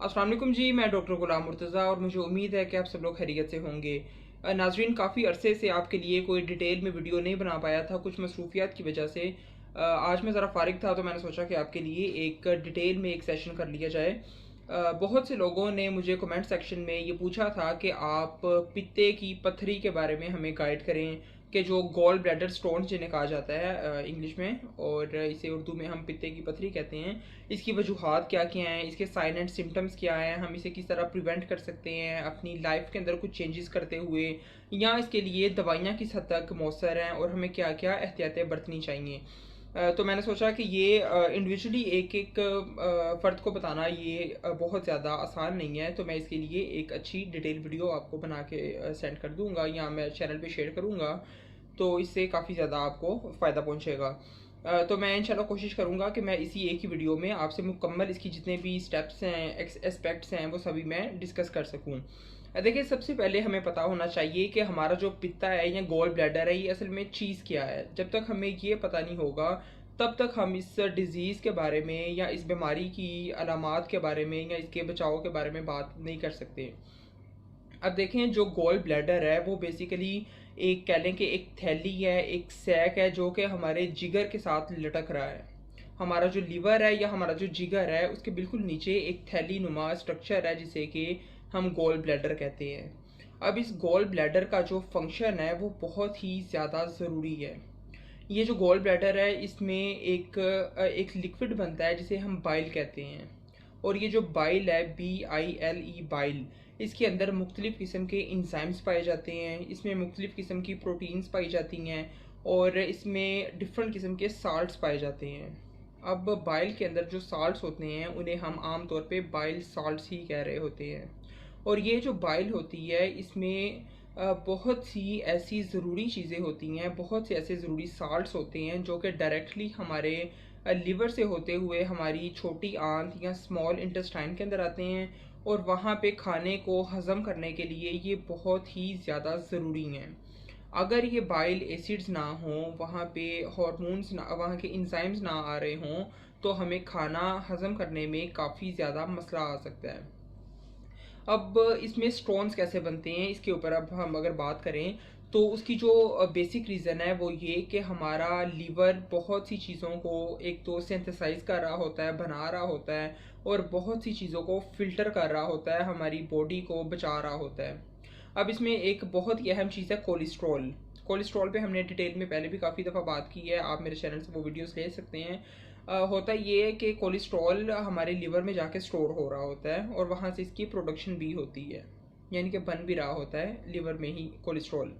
अस्सलाम वालेकुम जी, मैं डॉक्टर गुलाम मुर्तज़ा और मुझे उम्मीद है कि आप सब लोग खैरियत से होंगे। नाज़रीन, काफ़ी अरसे से आपके लिए कोई डिटेल में वीडियो नहीं बना पाया था, कुछ मसरूफ़ियात की वजह से। आज मैं ज़रा फ़ारिग था तो मैंने सोचा कि आपके लिए एक डिटेल में एक सेशन कर लिया जाए। बहुत से लोगों ने मुझे कमेंट सेक्शन में ये पूछा था कि आप पित्ते की पथरी के बारे में हमें गाइड करें, कि जो गॉल ब्लैडर स्टोन जिन्हें कहा जाता है इंग्लिश में, और इसे उर्दू में हम पित्ते की पथरी कहते हैं। इसकी वजूहात क्या क्या हैं, इसके साइन एंड सिम्टम्स क्या हैं, हम इसे किस तरह प्रिवेंट कर सकते हैं अपनी लाइफ के अंदर कुछ चेंजेस करते हुए, या इसके लिए दवाइयाँ किस हद तक मौसर हैं और हमें क्या क्या एहतियातें बरतनी चाहिए। तो मैंने सोचा कि ये इंडिविजुअली एक एक फ़र्द को बताना ये बहुत ज़्यादा आसान नहीं है, तो मैं इसके लिए एक अच्छी डिटेल वीडियो आपको बना के सेंड कर दूंगा या मैं चैनल पे शेयर करूंगा, तो इससे काफ़ी ज़्यादा आपको फ़ायदा पहुंचेगा। तो मैं इंशाल्लाह कोशिश करूंगा कि मैं इसी एक ही वीडियो में आपसे मुकम्मल इसकी जितने भी स्टेप्स हैं, एस्पेक्ट्स हैं, वो सभी मैं डिस्कस कर सकूं। देखिए, सबसे पहले हमें पता होना चाहिए कि हमारा जो पित्ता है या गॉल ब्लैडर है, ये असल में चीज़ क्या है। जब तक हमें ये पता नहीं होगा, तब तक हम इस डिज़ीज़ के बारे में या इस बीमारी की अलामात के बारे में या इसके बचाव के बारे में बात नहीं कर सकते। अब देखें, जो गॉल ब्लैडर है वो बेसिकली एक कह लें कि एक थैली है, एक सैक है जो कि हमारे जिगर के साथ लटक रहा है। हमारा जो लीवर है या हमारा जो जिगर है, उसके बिल्कुल नीचे एक थैली नुमा स्ट्रक्चर है जिसे कि हम गॉल ब्लैडर कहते हैं। अब इस गॉल ब्लैडर का जो फंक्शन है वो बहुत ही ज़्यादा ज़रूरी है। ये जो गॉल ब्लैडर है, इसमें एक लिक्विड बनता है जिसे हम बाइल कहते हैं। और ये जो बाइल है, BILE बाइल, इसके अंदर मुख्तलिफ़ किस्म के इंजाइम्स पाए जाते हैं, इसमें मुख्तलिफ़ किस्म की प्रोटीन्स पाई जाती हैं और इसमें डिफरेंट किस्म के साल्ट्स पाए जाते हैं। अब बाइल के अंदर जो साल्ट्स होते हैं उन्हें हम आम तौर पे बाइल साल्ट्स ही कह रहे होते हैं। और ये जो बाइल होती है, इसमें बहुत सी ऐसी ज़रूरी चीज़ें होती हैं, बहुत से ऐसे ज़रूरी साल्ट्स होते हैं जो कि डायरेक्टली हमारे लिवर से होते हुए हमारी छोटी आंत या स्मॉल इंटेस्टाइन के अंदर आते हैं, और वहाँ पे खाने को हज़म करने के लिए ये बहुत ही ज़्यादा ज़रूरी हैं। अगर ये बाइल एसिड्स ना हों, वहाँ पे हार्मोन्स ना, वहाँ के इंजाइम्स ना आ रहे हों, तो हमें खाना हज़म करने में काफ़ी ज़्यादा मसला आ सकता है। अब इसमें स्टोन्स कैसे बनते हैं, इसके ऊपर अब हम अगर बात करें, तो उसकी जो बेसिक रीज़न है वो ये कि हमारा लीवर बहुत सी चीज़ों को एक तो सिंथेसाइज कर रहा होता है, बना रहा होता है, और बहुत सी चीज़ों को फ़िल्टर कर रहा होता है, हमारी बॉडी को बचा रहा होता है। अब इसमें एक बहुत ही अहम चीज़ है कोलेस्ट्रॉल। कोलेस्ट्रॉल पे हमने डिटेल में पहले भी काफ़ी दफ़ा बात की है, आप मेरे चैनल से वो वीडियोस ले सकते हैं। होता ये है कि कोलेस्ट्रॉल हमारे लिवर में जाके स्टोर हो रहा होता है और वहाँ से इसकी प्रोडक्शन भी होती है, यानी कि बन भी रहा होता है लिवर में ही कोलेस्ट्रॉल।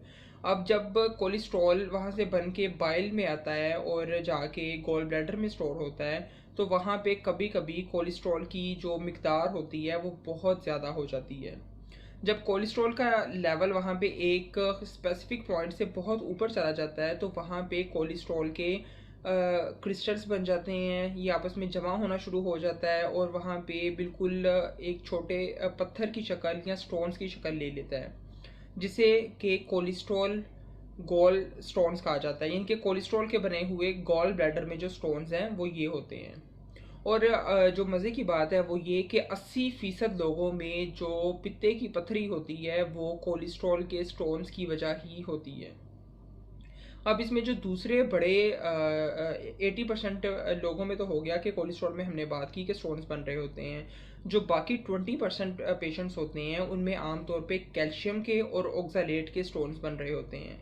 अब जब कोलेस्ट्रॉल वहाँ से बन के बाइल में आता है और जाके गॉल ब्लैडर में स्टोर होता है, तो वहाँ पे कभी कभी कोलेस्ट्रॉल की जो मिकदार होती है वो बहुत ज़्यादा हो जाती है। जब कोलेस्ट्रॉल का लेवल वहाँ पे एक स्पेसिफिक पॉइंट से बहुत ऊपर चला जाता है, तो वहाँ पे कोलेस्ट्रॉल के क्रिस्टल्स बन जाते हैं, ये आपस में जमा होना शुरू हो जाता है और वहाँ पे बिल्कुल एक छोटे पत्थर की शक्ल या स्टोन्स की शक्ल ले लेता है, जिसे कि कोलेस्ट्रॉल गॉल स्टोन्स कहा जाता है। यानी कि कोलेस्ट्रॉल के बने हुए गॉल ब्लैडर में जो स्टोन्स हैं वो ये होते हैं। और जो मज़े की बात है वो ये कि 80% लोगों में जो पित्ते की पथरी होती है वो कोलेस्ट्रॉल के स्टोन्स की वजह ही होती है। अब इसमें जो दूसरे बड़े 80% लोगों में तो हो गया कि कोलेस्ट्रॉल में हमने बात की कि स्टोन्स बन रहे होते हैं। जो बाकी 20% पेशेंट्स होते हैं उनमें आमतौर पे कैल्शियम के और ऑक्सालेट के स्टोन्स बन रहे होते हैं।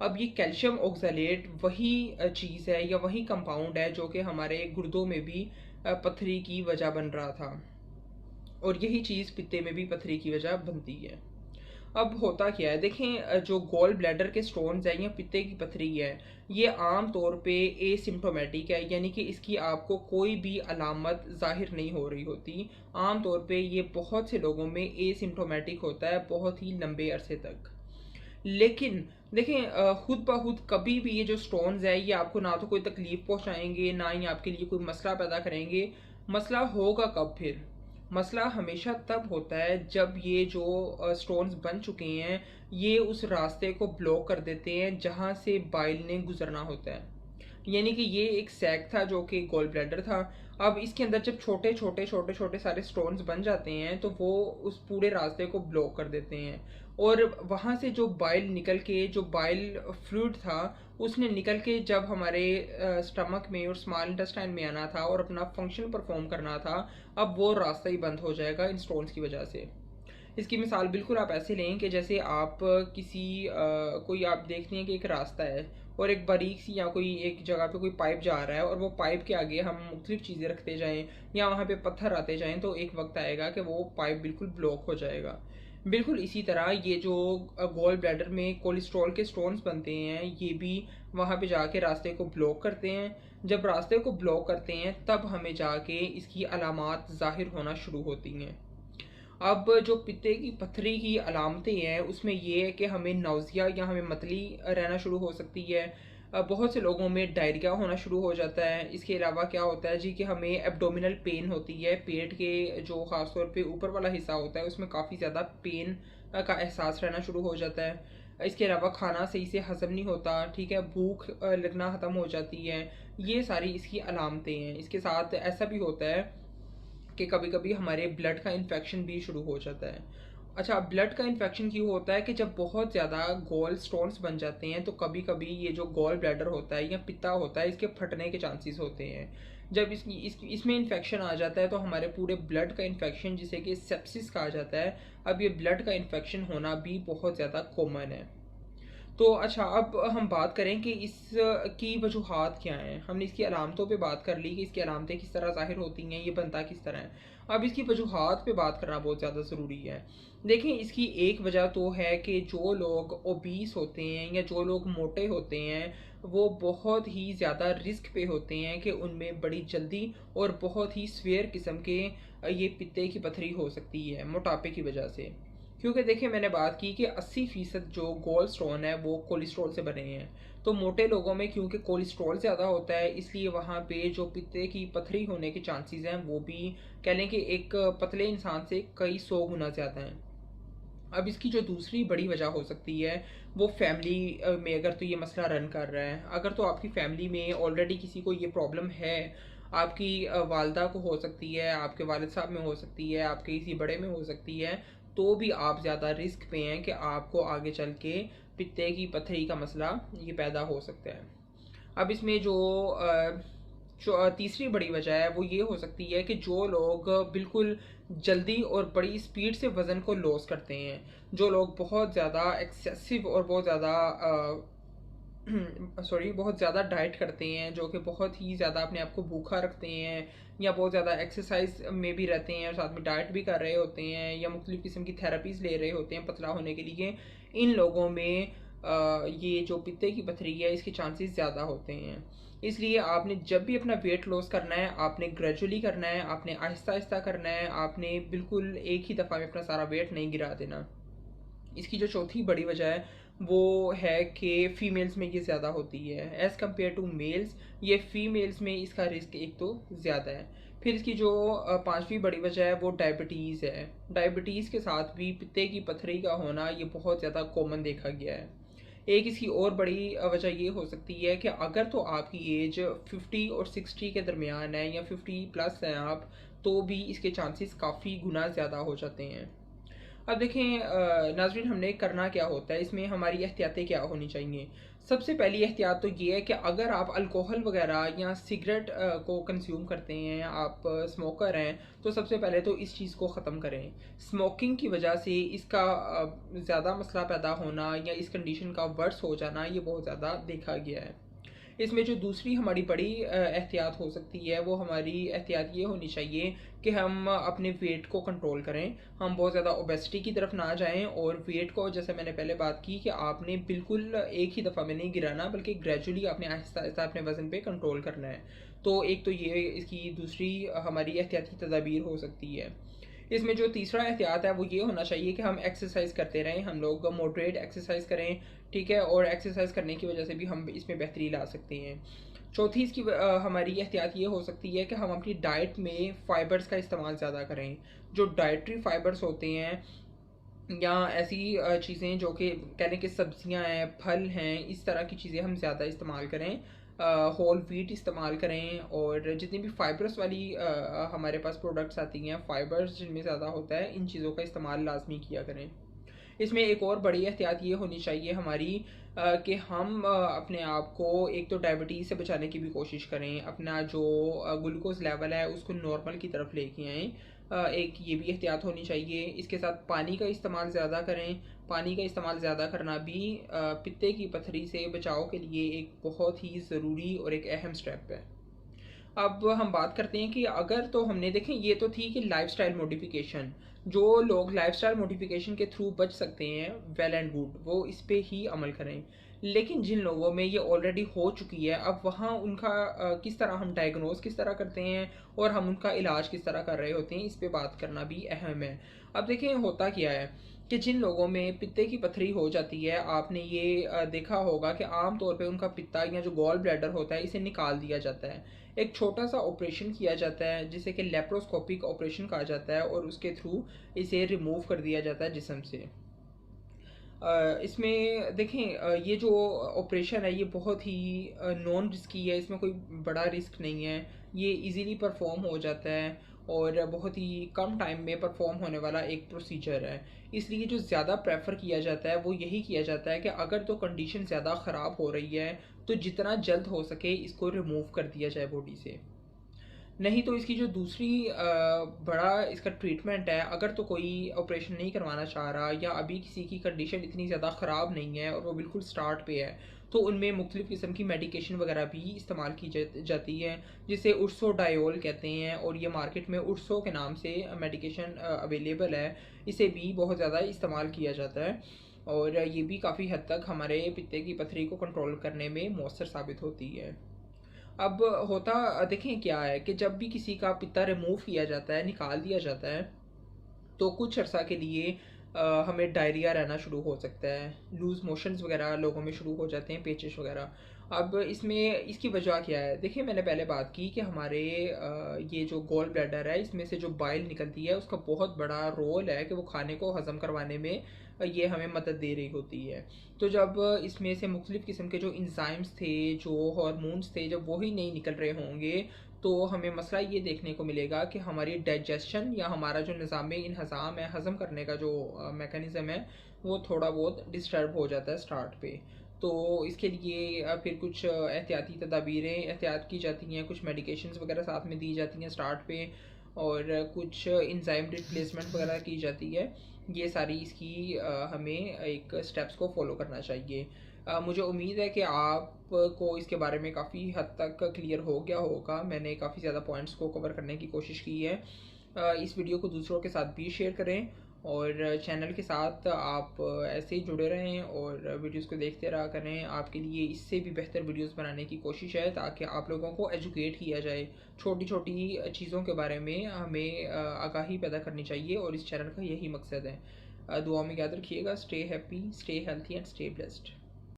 अब ये कैल्शियम ऑक्सालेट वही चीज़ है या वही कंपाउंड है जो कि हमारे गुर्दों में भी पथरी की वजह बन रहा था, और यही चीज़ पित्ते में भी पथरी की वजह बनती है। अब होता क्या है, देखें, जो गॉल ब्लैडर के स्टोन्स हैं या पित्ते की पथरी है, ये आम तौर पे एसिम्प्टोमेटिक है, यानी कि इसकी आपको कोई भी अलामत ज़ाहिर नहीं हो रही होती। आम तौर पे ये बहुत से लोगों में एसिम्प्टोमेटिक होता है बहुत ही लंबे अरसे तक। लेकिन देखें, खुद ब खुद कभी भी ये जो स्टोन्स है ये आपको ना तो कोई तकलीफ पहुंचाएंगे, ना ही आपके लिए कोई मसला पैदा करेंगे। मसला होगा कब फिर? मसला हमेशा तब होता है जब ये जो स्टोन्स बन चुके हैं, ये उस रास्ते को ब्लॉक कर देते हैं जहाँ से बाइल ने गुजरना होता है। यानी कि ये एक सैक था जो कि गॉल ब्लैडर था। अब इसके अंदर जब छोटे छोटे छोटे छोटे सारे स्टोन्स बन जाते हैं तो वो उस पूरे रास्ते को ब्लॉक कर देते हैं, और वहाँ से जो बाइल निकल के, जो बाइल फ्लूइड था उसने निकल के जब हमारे स्टमक में और स्मॉल इंटेस्टाइन में आना था और अपना फंक्शन परफॉर्म करना था, अब वो रास्ता ही बंद हो जाएगा इन स्टोन्स की वजह से। इसकी मिसाल बिल्कुल आप ऐसे लें कि जैसे आप किसी कोई आप देखते हैं कि एक रास्ता है और एक बारीक सी या कोई एक जगह पे कोई पाइप जा रहा है, और वो पाइप के आगे हम मुख्तलिफ चीज़ें रखते जाएं या वहाँ पे पत्थर आते जाएं, तो एक वक्त आएगा कि वो पाइप बिल्कुल ब्लॉक हो जाएगा। बिल्कुल इसी तरह ये जो गॉल ब्लैडर में कोलेस्ट्रॉल के स्टोन्स बनते हैं, ये भी वहाँ पे जाके रास्ते को ब्लॉक करते हैं। जब रास्ते को ब्लॉक करते हैं तब हमें जाके इसकी अलामात ज़ाहिर होना शुरू होती हैं। अब जो पित्ते की पथरी की अलामतें हैं उसमें ये है कि हमें नाउज़िया या हमें मतली रहना शुरू हो सकती है। बहुत से लोगों में डायरिया होना शुरू हो जाता है। इसके अलावा क्या होता है जी कि हमें एब्डोमिनल पेन होती है, पेट के जो ख़ास तौर पे ऊपर वाला हिस्सा होता है उसमें काफ़ी ज़्यादा पेन का एहसास रहना शुरू हो जाता है। इसके अलावा खाना सही से हज़म नहीं होता, ठीक है, भूख लगना ख़त्म हो जाती है। ये सारी इसकी अलामतें हैं। इसके साथ ऐसा भी होता है कि कभी कभी हमारे ब्लड का इन्फेक्शन भी शुरू हो जाता है। अच्छा, ब्लड का इन्फेक्शन क्यों होता है कि जब बहुत ज़्यादा गॉल स्टोन्स बन जाते हैं तो कभी कभी ये जो गॉल ब्लैडर होता है या पित्ता होता है इसके फटने के चांसेस होते हैं। जब इसमें इन्फेक्शन आ जाता है तो हमारे पूरे ब्लड का इन्फेक्शन, जिसे कि सेप्सिस कहा जाता है, अब ये ब्लड का इन्फेक्शन होना भी बहुत ज़्यादा कॉमन है। तो अच्छा, अब हम बात करें कि इस की वजूहात क्या हैं। हमने इसकी अलामतों पे बात कर ली कि इसकी अलामतें किस तरह ज़ाहिर होती हैं, ये बनता किस तरह है। अब इसकी वजूहात पे बात करना बहुत ज़्यादा ज़रूरी है। देखें, इसकी एक वजह तो है कि जो लोग ओबीस होते हैं या जो लोग मोटे होते हैं वो बहुत ही ज़्यादा रिस्क पे होते हैं कि उनमें बड़ी जल्दी और बहुत ही स्वेयर किस्म के ये पित्ते की पथरी हो सकती है मोटापे की वजह से। क्योंकि देखिए, मैंने बात की कि 80% जो गोल स्टोन है वो कोलेस्ट्रॉल से बने हैं। तो मोटे लोगों में क्योंकि कोलेस्ट्रॉल ज़्यादा होता है इसलिए वहाँ पे जो पित्ते की पथरी होने के चांसेस हैं वो भी कह लें कि एक पतले इंसान से कई 100 गुना ज़्यादा हैं। अब इसकी जो दूसरी बड़ी वजह हो सकती है वो फैमिली में अगर तो ये मसला रन कर रहा है, अगर तो आपकी फैमिली में ऑलरेडी किसी को ये प्रॉब्लम है, आपकी वालदा को हो सकती है, आपके वालिद साहब में हो सकती है, आपके किसी बड़े में हो सकती है, तो भी आप ज़्यादा रिस्क पे हैं कि आपको आगे चल के पित्ते की पथरी का मसला ये पैदा हो सकता है। अब इसमें जो तीसरी बड़ी वजह है वो ये हो सकती है कि जो लोग बिल्कुल जल्दी और बड़ी स्पीड से वज़न को लॉस करते हैं, जो लोग बहुत ज़्यादा एक्सेसिव और बहुत ज़्यादा सॉरी बहुत ज़्यादा डाइट करते हैं, जो कि बहुत ही ज़्यादा अपने आप को भूखा रखते हैं, या बहुत ज़्यादा एक्सरसाइज में भी रहते हैं और साथ में डाइट भी कर रहे होते हैं, या मुख्तलिफ़ किस्म की थेरेपीज़ ले रहे होते हैं पतला होने के लिए, इन लोगों में ये जो पित्ते की पथरी है इसके चांसेस ज़्यादा होते हैं। इसलिए आपने जब भी अपना वेट लॉस करना है आपने ग्रेजुअली करना है, आपने आहिस्ता आहिस्ता करना है, आपने बिल्कुल एक ही दफ़ा में अपना सारा वेट नहीं गिरा देना। इसकी जो चौथी बड़ी वजह है वो है कि फ़ीमेल्स में ये ज़्यादा होती है एज़ कम्पेयर टू मेल्स। ये फ़ीमेल्स में इसका रिस्क एक तो ज़्यादा है। फिर इसकी जो पांचवी बड़ी वजह है वो डायबिटीज़ है। डायबिटीज़ के साथ भी पित्ते की पथरी का होना ये बहुत ज़्यादा कॉमन देखा गया है। एक इसकी और बड़ी वजह ये हो सकती है कि अगर तो आपकी एज 50 और 60 के दरमियान है या 50 प्लस हैं आप, तो भी इसके चांसेस काफ़ी गुना ज़्यादा हो जाते हैं। अब देखें नाज़रीन, हमने करना क्या होता है, इसमें हमारी एहतियातें क्या होनी चाहिए। सबसे पहली एहतियात तो ये है कि अगर आप अल्कोहल वगैरह या सिगरेट को कंज्यूम करते हैं, आप स्मोकर हैं, तो सबसे पहले तो इस चीज़ को ख़त्म करें। स्मोकिंग की वजह से इसका ज़्यादा मसला पैदा होना या इस कंडीशन का वर्स हो जाना ये बहुत ज़्यादा देखा गया है। इसमें जो दूसरी हमारी बड़ी एहतियात हो सकती है वो हमारी एहतियात ये होनी चाहिए कि हम अपने वेट को कंट्रोल करें। हम बहुत ज़्यादा ओबेसिटी की तरफ ना जाएं, और वेट को, जैसे मैंने पहले बात की, कि आपने बिल्कुल एक ही दफ़ा में नहीं गिराना बल्कि ग्रेजुअली आपने आहिस्ता आहिस्ता अपने वज़न पे कंट्रोल करना है। तो एक तो ये इसकी दूसरी हमारी एहतियाती तदाबीर हो सकती है। इसमें जो तीसरा एहतियात है वो ये होना चाहिए कि हम एक्सरसाइज करते रहें, हम लोग मॉडरेट एक्सरसाइज करें, ठीक है, और एक्सरसाइज करने की वजह से भी हम इसमें बेहतरी ला सकते हैं। चौथी इसकी हमारी एहतियात ये हो सकती है कि हम अपनी डाइट में फ़ाइबर्स का इस्तेमाल ज़्यादा करें। जो डाइट्री फ़ाइबर्स होते हैं या ऐसी चीज़ें जो कि कह लें कि सब्जियां हैं, फल हैं, इस तरह की चीज़ें हम ज़्यादा इस्तेमाल करें होल व्हीट इस्तेमाल करें, और जितनी भी फाइबर्स वाली हमारे पास प्रोडक्ट्स आती हैं, फाइबर्स जिनमें ज़्यादा होता है, इन चीज़ों का इस्तेमाल लाजमी किया करें। इसमें एक और बड़ी एहतियात ये होनी चाहिए हमारी कि हम अपने आप को एक तो डायबिटीज़ से बचाने की भी कोशिश करें, अपना जो ग्लूकोज़ लेवल है उसको नॉर्मल की तरफ लेके आएँ। एक ये भी एहतियात होनी चाहिए। इसके साथ पानी का इस्तेमाल ज़्यादा करें। पानी का इस्तेमाल ज़्यादा करना भी पित्ते की पथरी से बचाव के लिए एक बहुत ही ज़रूरी और एक अहम स्टेप है। अब हम बात करते हैं कि अगर तो हमने देखें, ये तो थी कि लाइफस्टाइल मॉडिफिकेशन, जो लोग लाइफस्टाइल मॉडिफिकेशन के थ्रू बच सकते हैं, वेल एंड गुड, वो इस पे ही अमल करें। लेकिन जिन लोगों में ये ऑलरेडी हो चुकी है, अब वहाँ उनका किस तरह हम डायग्नोज किस तरह करते हैं और हम उनका इलाज किस तरह कर रहे होते हैं, इस पे बात करना भी अहम है। अब देखें होता क्या है कि जिन लोगों में पित्ते की पथरी हो जाती है, आपने ये देखा होगा कि आम तौर पे उनका पित्ता या जो गॉल ब्लैडर होता है, इसे निकाल दिया जाता है। एक छोटा सा ऑपरेशन किया जाता है जिसे कि लेप्रोस्कोपिक ऑपरेशन कहा जाता है, और उसके थ्रू इसे रिमूव कर दिया जाता है जिस्म से। इसमें देखें, ये जो ऑपरेशन है ये बहुत ही नॉन रिस्की है, इसमें कोई बड़ा रिस्क नहीं है, ये इजीली परफॉर्म हो जाता है और बहुत ही कम टाइम में परफॉर्म होने वाला एक प्रोसीजर है। इसलिए जो ज़्यादा प्रेफर किया जाता है वो यही किया जाता है कि अगर तो कंडीशन ज़्यादा ख़राब हो रही है तो जितना जल्द हो सके इसको रिमूव कर दिया जाए बॉडी से। नहीं तो इसकी जो दूसरी बड़ा इसका ट्रीटमेंट है, अगर तो कोई ऑपरेशन नहीं करवाना चाह रहा या अभी किसी की कंडीशन इतनी ज़्यादा ख़राब नहीं है और वो बिल्कुल स्टार्ट पे है, तो उनमें मुख्तलिफ़ किस्म की मेडिकेशन वगैरह भी इस्तेमाल की जाती है, जिसे उर्सोडायोल कहते हैं, और ये मार्केट में उर्सो के नाम से मेडिकेशन अवेलेबल है। इसे भी बहुत ज़्यादा इस्तेमाल किया जाता है और ये भी काफ़ी हद तक हमारे पित्ते की पथरी को कंट्रोल करने में मौसर साबित होती है। अब होता देखें क्या है कि जब भी किसी का पित्ता रिमूव किया जाता है, निकाल दिया जाता है, तो कुछ अर्सा के लिए हमें डायरिया रहना शुरू हो सकता है, लूज़ मोशंस वगैरह लोगों में शुरू हो जाते हैं, पेचिश वगैरह। अब इसमें इसकी वजह क्या है? देखिए, मैंने पहले बात की कि हमारे ये जो गॉल ब्लैडर है, इसमें से जो बाइल निकलती है उसका बहुत बड़ा रोल है कि वो खाने को हज़म करवाने में ये हमें मदद दे रही होती है। तो जब इसमें से मुख्तलिफ़ किस्म के जो एंजाइम्स थे, जो हार्मोन्स थे, जब वो ही नहीं निकल रहे होंगे, तो हमें मसला ये देखने को मिलेगा कि हमारी डाइजेशन या हमारा जो निज़ाम इन्हज़ाम है, हज़म करने का जो मैकेनिज़्म है, वो थोड़ा बहुत डिस्टर्ब हो जाता है स्टार्ट पे। तो इसके लिए फिर कुछ एहतियाती तदाबीरें एहतियात की जाती हैं, कुछ मेडिकेशंस वगैरह साथ में दी जाती हैं स्टार्ट पे, और कुछ एंजाइम रिप्लेसमेंट वगैरह की जाती है। ये सारी इसकी हमें एक स्टेप्स को फॉलो करना चाहिए। मुझे उम्मीद है कि आपको इसके बारे में काफ़ी हद तक क्लियर हो गया होगा। मैंने काफ़ी ज़्यादा पॉइंट्स को कवर करने की कोशिश की है। इस वीडियो को दूसरों के साथ भी शेयर करें और चैनल के साथ आप ऐसे ही जुड़े रहें और वीडियोस को देखते रहा करें। आपके लिए इससे भी बेहतर वीडियोस बनाने की कोशिश है ताकि आप लोगों को एजुकेट किया जाए। छोटी छोटी चीज़ों के बारे में हमें आगाही पैदा करनी चाहिए और इस चैनल का यही मकसद है। दुआ में याद रखिएगा। Stay happy, stay healthy and stay blessed.